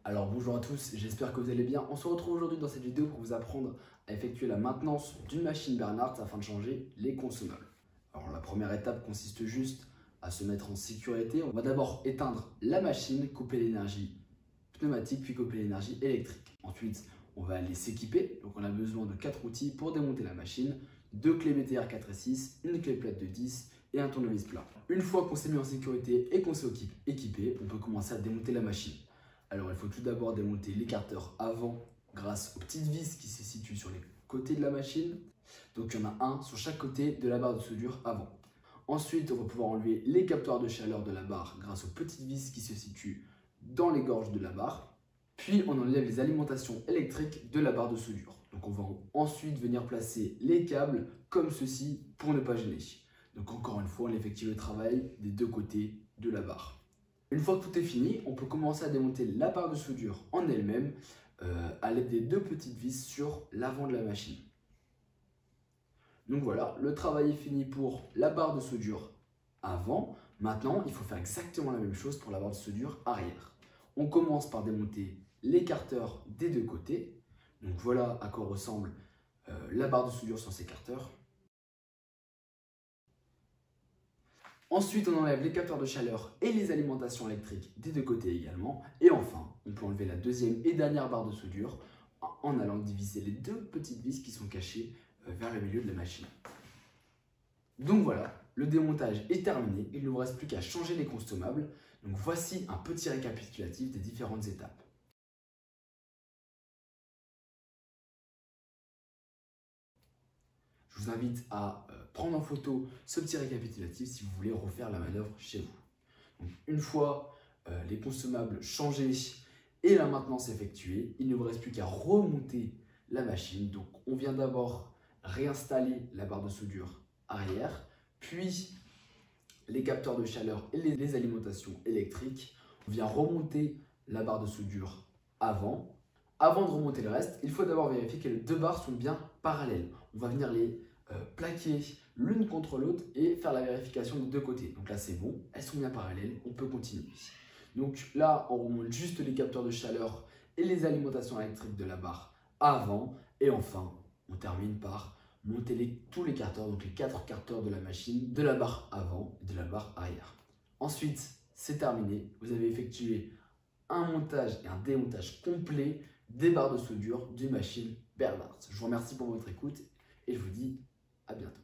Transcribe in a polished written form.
Alors bonjour à tous, j'espère que vous allez bien. On se retrouve aujourd'hui dans cette vidéo pour vous apprendre à effectuer la maintenance d'une machine Bernhardt afin de changer les consommables. Alors la première étape consiste juste à se mettre en sécurité. On va d'abord éteindre la machine, couper l'énergie pneumatique puis couper l'énergie électrique. Ensuite, on va aller s'équiper. Donc on a besoin de 4 outils pour démonter la machine, 2 clés BTR 4 et 6, une clé plate de 10 et un tournevis plat. Une fois qu'on s'est mis en sécurité et qu'on s'est équipé, on peut commencer à démonter la machine. Alors il faut tout d'abord démonter l'écarteur avant grâce aux petites vis qui se situent sur les côtés de la machine. Donc il y en a un sur chaque côté de la barre de soudure avant. Ensuite, on va pouvoir enlever les capteurs de chaleur de la barre grâce aux petites vis qui se situent dans les gorges de la barre. Puis on enlève les alimentations électriques de la barre de soudure. Donc on va ensuite venir placer les câbles comme ceci pour ne pas gêner. Donc encore une fois, on effectue le travail des deux côtés de la barre. Une fois que tout est fini, on peut commencer à démonter la barre de soudure en elle-même à l'aide des deux petites vis sur l'avant de la machine. Donc voilà, le travail est fini pour la barre de soudure avant. Maintenant, il faut faire exactement la même chose pour la barre de soudure arrière. On commence par démonter l'écarteur des deux côtés. Donc voilà à quoi ressemble la barre de soudure sans écarteur. Ensuite, on enlève les capteurs de chaleur et les alimentations électriques des deux côtés également. Et enfin, on peut enlever la deuxième et dernière barre de soudure en allant diviser les deux petites vis qui sont cachées vers le milieu de la machine. Donc voilà, le démontage est terminé. Il ne vous reste plus qu'à changer les consommables. Donc voici un petit récapitulatif des différentes étapes. Je vous invite à prendre en photo ce petit récapitulatif si vous voulez refaire la manœuvre chez vous. Donc, une fois les consommables changés et la maintenance effectuée, il ne vous reste plus qu'à remonter la machine. Donc on vient d'abord réinstaller la barre de soudure arrière, puis les capteurs de chaleur et les alimentations électriques. On vient remonter la barre de soudure avant. Avant de remonter le reste, il faut d'abord vérifier que les deux barres sont bien parallèles. On va venir les plaquer l'une contre l'autre et faire la vérification des deux côtés. Donc là c'est bon, elles sont bien parallèles, on peut continuer. Donc là on remonte juste les capteurs de chaleur et les alimentations électriques de la barre avant. Et enfin on termine par monter tous les capteurs, donc les 4 capteurs de la machine, de la barre avant et de la barre arrière. Ensuite c'est terminé, vous avez effectué un montage et un démontage complet des barres de soudure d'une machine Bernhardt. Je vous remercie pour votre écoute et je vous dis à bientôt.